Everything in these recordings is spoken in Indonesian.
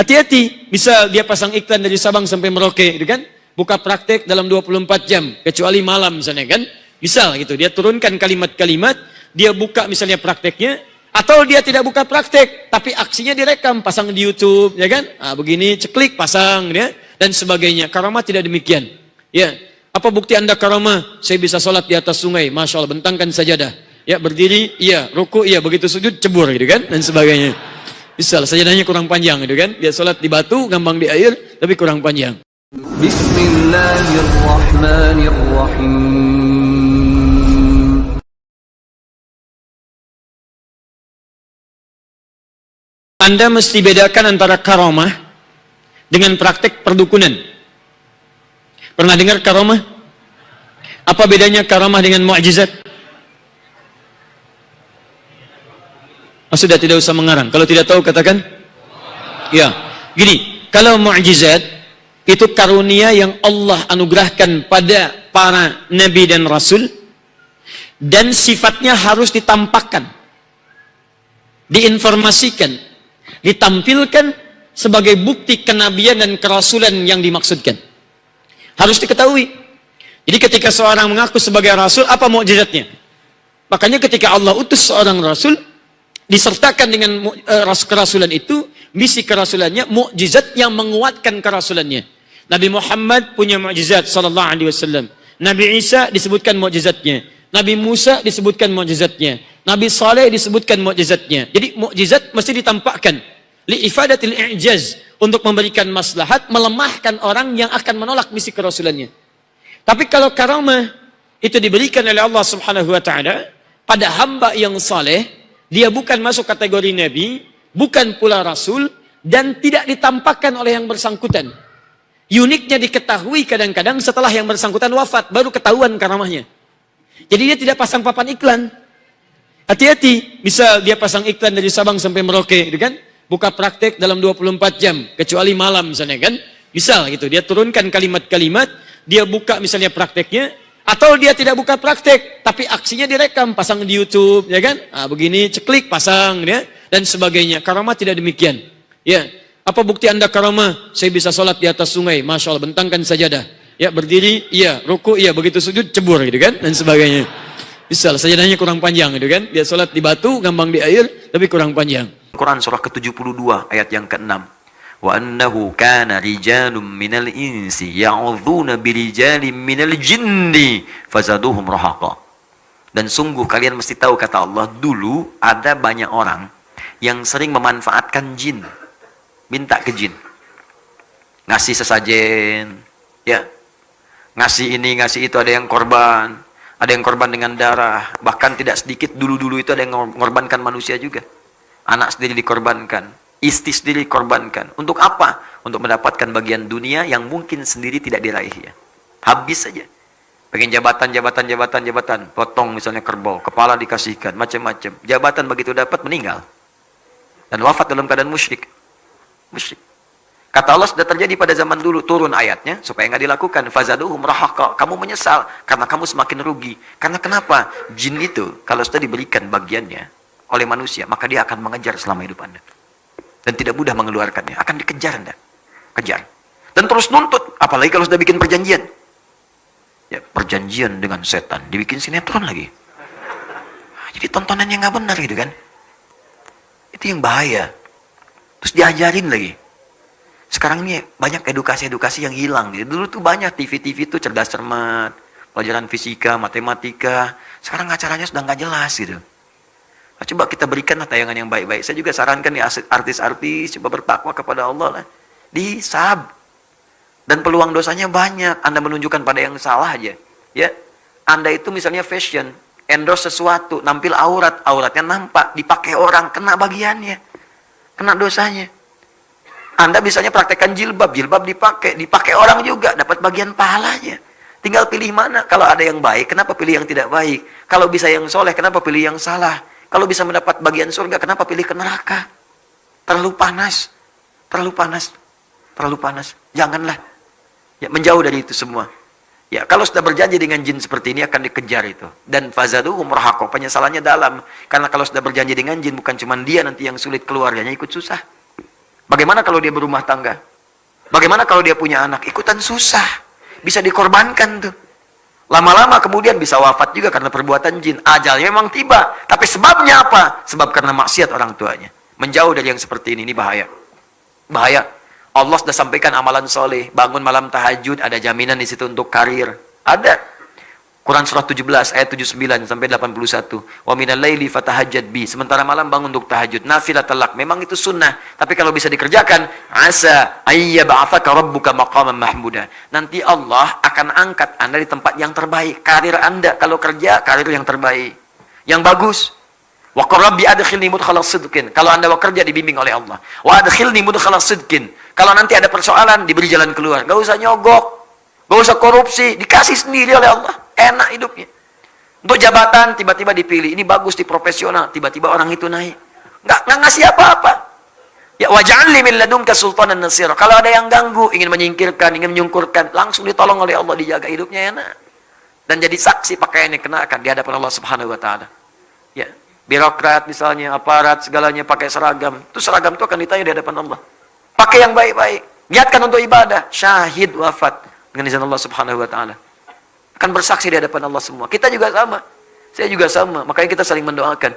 Hati-hati, misal dia pasang iklan dari Sabang sampai Merauke, gitu kan? Buka praktek dalam 24 jam, kecuali malam misalnya kan? Misal gitu, dia turunkan kalimat-kalimat, dia buka misalnya prakteknya, atau dia tidak buka praktek, tapi aksinya direkam, pasang di YouTube, ya kan? Nah, begini, ceklik, pasang, ya, dan sebagainya. Karamah tidak demikian. Ya, apa bukti Anda karamah? Saya bisa sholat di atas sungai, masya Allah, bentangkan sajadah. Ya, berdiri, iya, ruku, iya, begitu sujud, cebur, gitu kan, dan sebagainya. Misal, sajadahnya kurang panjang, gitu kan? Dia sholat di batu, gampang di air, tapi kurang panjang. Bismillahirrahmanirrahim. Anda mesti bedakan antara karamah dengan praktek perdukunan. Pernah dengar karamah? Apa bedanya karamah dengan mukjizat? Sudah tidak usah mengarang. Kalau tidak tahu katakan. Ya, gini. Kalau mukjizat itu karunia yang Allah anugerahkan pada para nabi dan rasul, dan sifatnya harus ditampakkan, diinformasikan, ditampilkan sebagai bukti kenabian dan kerasulan yang dimaksudkan. Harus diketahui. Jadi ketika seorang mengaku sebagai rasul, apa mukjizatnya? Makanya ketika Allah utus seorang rasul, disertakan dengan kerasulan itu, misi kerasulannya, mukjizat yang menguatkan kerasulannya. Nabi Muhammad punya mukjizat sallallahu alaihi wasallam. Nabi Isa disebutkan mukjizatnya. Nabi Musa disebutkan mukjizatnya. Nabi Saleh disebutkan mukjizatnya. Jadi mukjizat mesti ditampakkan li ifadatil i'jaz, untuk memberikan maslahat, melemahkan orang yang akan menolak misi kerasulannya. Tapi kalau karamah itu diberikan oleh Allah Subhanahu wa taala pada hamba yang saleh, dia bukan masuk kategori nabi, bukan pula rasul, dan tidak ditampakkan oleh yang bersangkutan. Uniknya diketahui kadang-kadang setelah yang bersangkutan wafat, baru ketahuan karamahnya. Jadi dia tidak pasang papan iklan. Hati-hati, misal dia pasang iklan dari Sabang sampai Merauke, gitu kan? Buka praktek dalam 24 jam, kecuali malam misalnya kan? Misal gitu, dia turunkan kalimat-kalimat, dia buka misalnya prakteknya, atau dia tidak buka praktek, tapi aksinya direkam, pasang di YouTube, ya kan? Nah, begini, ceklik, pasang, ya, dan sebagainya. Karamah tidak demikian. Ya, apa bukti Anda karamah? Saya bisa sholat di atas sungai, masya Allah, bentangkan sajadah. Ya, berdiri, iya, ruku, iya, begitu sujud, cebur, gitu kan? Dan sebagainya. Misal, sajadahnya kurang panjang, gitu kan? Dia sholat di batu, gampang di air, tapi kurang panjang. Quran surah ke-72 ayat yang ke-6. Wa annahu kana rijalun minal insi ya'udzuuna birijalin minal jinni fazaduhum rahaqa. Dan sungguh kalian mesti tahu, kata Allah, dulu ada banyak orang yang sering memanfaatkan jin. Minta ke jin. Ngasih sesajen, ya. Ngasih ini, ngasih itu, ada yang korban. Ada yang korban dengan darah. Bahkan tidak sedikit dulu-dulu itu ada yang mengorbankan manusia juga. Anak sendiri dikorbankan. Istri sendiri korbankan. Untuk apa? Untuk mendapatkan bagian dunia yang mungkin sendiri tidak diraih ya. Habis saja. Pengen jabatan. Potong misalnya kerbau, kepala dikasihkan, macam-macam. Jabatan begitu dapat, meninggal. Dan wafat dalam keadaan musyrik. Musyrik. Kata Allah sudah terjadi pada zaman dulu, turun ayatnya supaya nggak dilakukan. Fazaduhum rahaqa. Kamu menyesal karena kamu semakin rugi. Karena kenapa? Jin itu kalau sudah diberikan bagiannya oleh manusia, maka dia akan mengejar selama hidup Anda. Dan tidak mudah mengeluarkannya, akan dikejar Anda. Kejar. Dan terus nuntut, apalagi kalau sudah bikin perjanjian. Ya, perjanjian dengan setan, dibikin sinetron lagi. Jadi tontonannya nggak benar gitu kan. Itu yang bahaya. Terus diajarin lagi. Sekarang ini banyak edukasi-edukasi yang hilang. Gitu. Dulu tuh banyak TV-TV tuh cerdas cermat, pelajaran fisika, matematika. Sekarang acaranya sudah nggak jelas gitu. Coba kita berikanlah tayangan yang baik-baik. Saya juga sarankan ya artis-artis coba bertakwa kepada Allah lah. Disab. Dan peluang dosanya banyak. Anda menunjukkan pada yang salah aja. Ya. Anda itu misalnya fashion, endorse sesuatu, nampil auratnya nampak, dipakai orang, kena bagiannya. Kena dosanya. Anda misalnya praktekkan jilbab dipakai orang juga, dapat bagian pahalanya. Tinggal pilih mana. Kalau ada yang baik, kenapa pilih yang tidak baik? Kalau bisa yang soleh, kenapa pilih yang salah? Kalau bisa mendapat bagian surga, kenapa pilih ke neraka? Terlalu panas. Janganlah. Ya, menjauh dari itu semua. Ya, kalau sudah berjanji dengan jin seperti ini akan dikejar itu. Dan fazaduhum rahaqa, penyesalannya dalam. Karena kalau sudah berjanji dengan jin, bukan cuma dia nanti yang sulit, keluarganya ikut susah. Bagaimana kalau dia berumah tangga? Bagaimana kalau dia punya anak? Ikutan susah. Bisa dikorbankan tuh. Lama-lama kemudian bisa wafat juga karena perbuatan jin. Ajalnya memang tiba. Tapi sebabnya apa? Sebab karena maksiat orang tuanya. Menjauh dari yang seperti ini bahaya. Bahaya. Allah sudah sampaikan amalan soleh. Bangun malam tahajud. Ada jaminan di situ untuk karir. Ada. Quran surah 17 ayat 79 sampai 81. Wa minal laili fatahajjad bi. Sementara malam bangun untuk tahajud. Nafilatal lak. Memang itu sunnah. Tapi kalau bisa dikerjakan, asa ayyab'atsaka rabbuka maqaman mahmuda. Nanti Allah akan angkat Anda di tempat yang terbaik. Karir Anda kalau kerja, karir yang terbaik. Yang bagus. Wa qur rabbi adkhilni mudkhala sidqin. Kalau Anda bekerja dibimbing oleh Allah. Wa adkhilni mudkhala sidqin. Kalau nanti ada persoalan diberi jalan keluar. Gak usah nyogok. Gak usah korupsi, dikasih sendiri oleh Allah. Enak hidupnya. Untuk jabatan, tiba-tiba dipilih. Ini bagus di profesional. Tiba-tiba orang itu naik. Nggak ngasih apa-apa. Ya, waj'alni min ladunka sultanan nasira. Kalau ada yang ganggu, ingin menyingkirkan, ingin menyungkurkan, langsung ditolong oleh Allah, dijaga hidupnya enak. Dan jadi saksi pakaian yang kenakan di hadapan Allah Subhanahu wa taala. Ya, birokrat misalnya, aparat segalanya pakai seragam. Itu seragam itu akan ditanya di hadapan Allah. Pakai yang baik-baik. Niatkan untuk ibadah, syahid wafat dengan izin Allah Subhanahu wa taala. Akan bersaksi di hadapan Allah semua. Kita juga sama. Saya juga sama. Makanya kita saling mendoakan.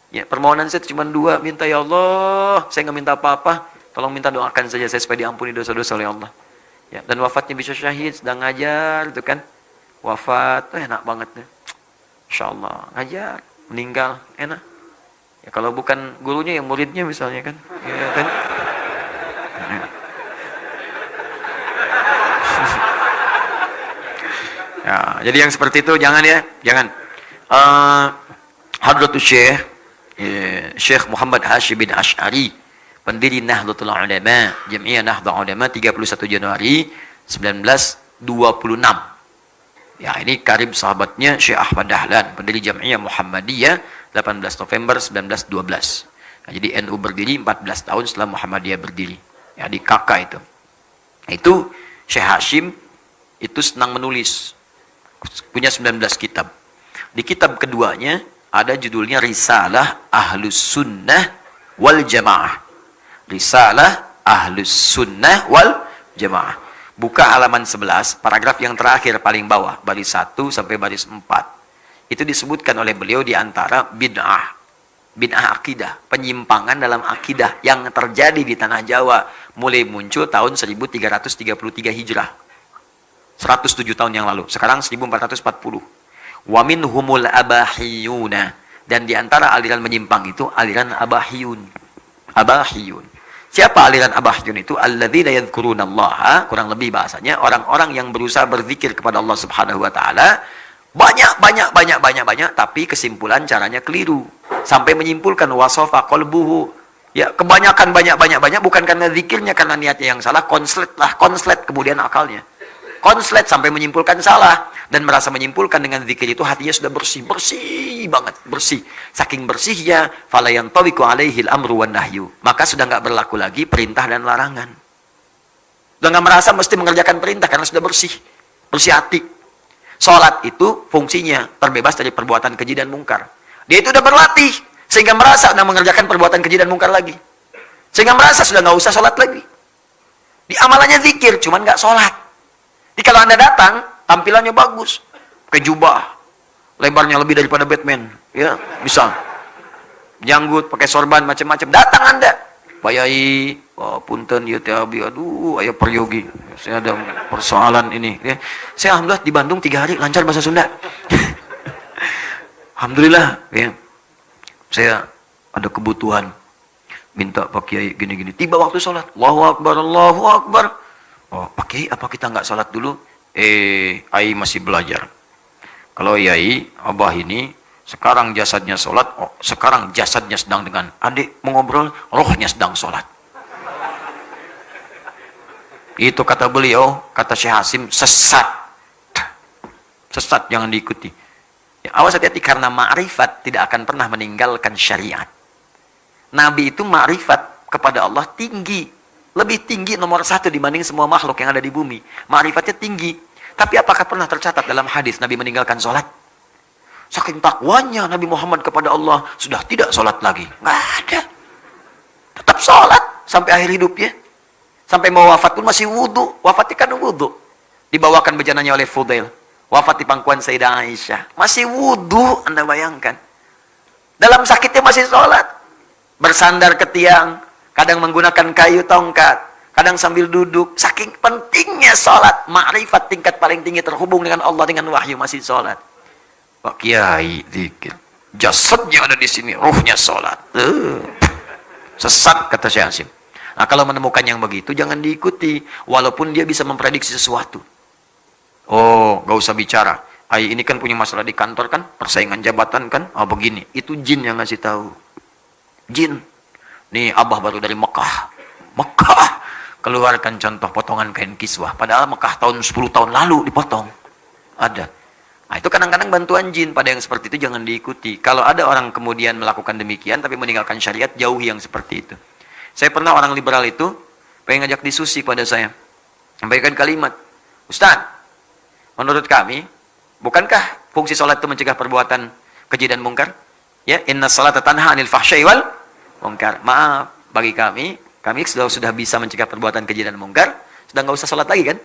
Ya, permohonan saya cuma 2. Minta, ya Allah, saya nggak minta apa-apa. Tolong minta doakan saja saya supaya diampuni dosa-dosa oleh Allah. Ya, dan wafatnya bisa syahid, sedang ngajar, itu kan. Wafat, enak banget. Insya Allah, ngajar, meninggal, enak. Ya, kalau bukan gurunya, yang muridnya misalnya kan. Ya, kan? Ya. Ya, jadi yang seperti itu jangan ya, jangan. Hadratus Syekh Muhammad Hashim bin Asy'ari, pendiri Nahdlatul Ulama, Jamiah Nahdlatul Ulama 31 Januari 1926. Ya, ini karib sahabatnya Syekh Ahmad Dahlan, pendiri Jamiah Muhammadiyah 18 November 1912. Nah, jadi NU berdiri 14 tahun setelah Muhammadiyah berdiri. Ya, di kakak itu. Itu Syekh Hashim itu senang menulis. Punya 19 kitab. Di kitab keduanya ada judulnya Risalah Ahlus Sunnah wal Jamaah. Risalah Ahlus Sunnah wal Jamaah. Buka halaman 11, paragraf yang terakhir paling bawah, baris 1 sampai baris 4. Itu disebutkan oleh beliau di antara bid'ah. Bid'ah akidah, penyimpangan dalam akidah yang terjadi di tanah Jawa mulai muncul tahun 1333 Hijrah. 107 tahun yang lalu. Sekarang 1440. Wa minhumul abahiyuna. Dan di antara aliran menyimpang itu aliran abahiyun. Abahiyun. Siapa aliran abahiyun itu? Alladzina yadhkurunallaha, kurang lebih bahasanya orang-orang yang berusaha berzikir kepada Allah Subhanahu wa taala. Banyak, tapi kesimpulan caranya keliru. Sampai menyimpulkan wasofa qalbuhu. Ya, kebanyakan banyak bukan karena zikirnya, karena niatnya yang salah, konslet kemudian akalnya. Konslet sampai menyimpulkan salah dan merasa menyimpulkan dengan zikir itu hatinya sudah bersih banget, bersih. Saking bersihnya, fala yantawiqu alaihil amru wan nahyu. Maka sudah enggak berlaku lagi perintah dan larangan. Sudah enggak merasa mesti mengerjakan perintah karena sudah bersih hati. Salat itu fungsinya terbebas dari perbuatan keji dan mungkar. Dia itu sudah berlatih sehingga merasa sudah mengerjakan perbuatan keji dan mungkar lagi. Sehingga merasa sudah enggak usah salat lagi. Di amalannya zikir, cuman enggak salat. Jadi kalau Anda datang, tampilannya bagus. Pakai jubah. Lebarnya lebih daripada Batman. Ya, bisa. Janggut, pakai sorban, macam-macam. Datang Anda. Pak Yai, punten, ya Abi, aduh, ayo peryogi. Saya ada persoalan ini. Ya. Saya alhamdulillah di Bandung 3 hari, lancar bahasa Sunda. Alhamdulillah. Ya. Saya ada kebutuhan. Minta Pak Yai gini-gini. Tiba waktu sholat. Allahu Akbar, Allahu Akbar. Oh, Pak Kiai, apa kita nggak sholat dulu? Ai masih belajar. Kalau Yai, Abah ini, sekarang jasadnya sholat, sekarang jasadnya sedang dengan adik mengobrol, rohnya sedang sholat. Itu kata beliau, kata Syekh Hashim, sesat. Sesat, jangan diikuti. Ya, awas hati-hati, karena ma'rifat tidak akan pernah meninggalkan syariat. Nabi itu ma'rifat kepada Allah tinggi. Lebih tinggi nomor 1 dibanding semua makhluk yang ada di bumi. Ma'rifatnya tinggi. Tapi apakah pernah tercatat dalam hadis Nabi meninggalkan sholat? Saking takwanya Nabi Muhammad kepada Allah, sudah tidak sholat lagi. Nggak ada. Tetap sholat. sampai akhir hidupnya. Sampai mau wafat pun masih wudu. Wafatnya kan wudu. Dibawakan bejananya oleh Fudail. Wafat di pangkuan Sayyidah Aisyah. Masih wudu, Anda bayangkan. Dalam sakitnya masih sholat. Bersandar ke tiang. Kadang menggunakan kayu tongkat. Kadang sambil duduk. Saking pentingnya sholat. Ma'rifat tingkat paling tinggi terhubung dengan Allah, dengan wahyu, masih sholat. Pak Kiai, dikit. Jasadnya ada di sini, ruhnya sholat. Sesat, kata Syekh Hasim. Nah, kalau menemukan yang begitu, jangan diikuti. Walaupun dia bisa memprediksi sesuatu. Oh, gak usah bicara. Ai ini kan punya masalah di kantor kan, persaingan jabatan kan, begini. Itu jin yang ngasih tahu. Jin. Nih, Abah baru dari Mekah. Mekah. Keluarkan contoh potongan kain kiswah. Padahal Mekah tahun 10 tahun lalu dipotong. Ada. Nah, itu kadang-kadang bantuan jin. Pada yang seperti itu jangan diikuti. Kalau ada orang kemudian melakukan demikian, tapi meninggalkan syariat, jauhi yang seperti itu. Saya pernah orang liberal itu pengen ngajak diskusi pada saya. Sampaikan kalimat, Ustaz, menurut kami, bukankah fungsi sholat itu mencegah perbuatan keji dan mungkar? Ya, inna salata tanha anil fahsyai wal mungkar. Maaf, bagi kami sudah bisa mencegah perbuatan keji dan mungkar, sudah nggak usah sholat lagi kan?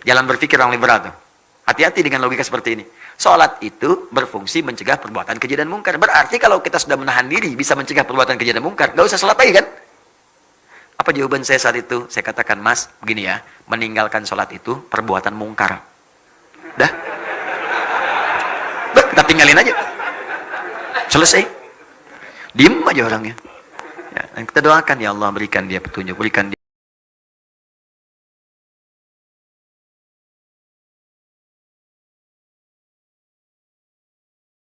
Jalan berpikir orang liberal tuh. Hati-hati dengan logika seperti ini. Sholat itu berfungsi mencegah perbuatan keji dan mungkar. Berarti kalau kita sudah menahan diri bisa mencegah perbuatan keji dan mungkar, gak usah sholat lagi kan? Apa jawaban saya saat itu? Saya katakan, Mas, begini ya, meninggalkan sholat itu perbuatan mungkar. Dah? Kita tinggalin aja. Selesai. Diem aja orangnya. Ya, dan kita doakan, ya Allah berikan dia petunjuk, berikan dia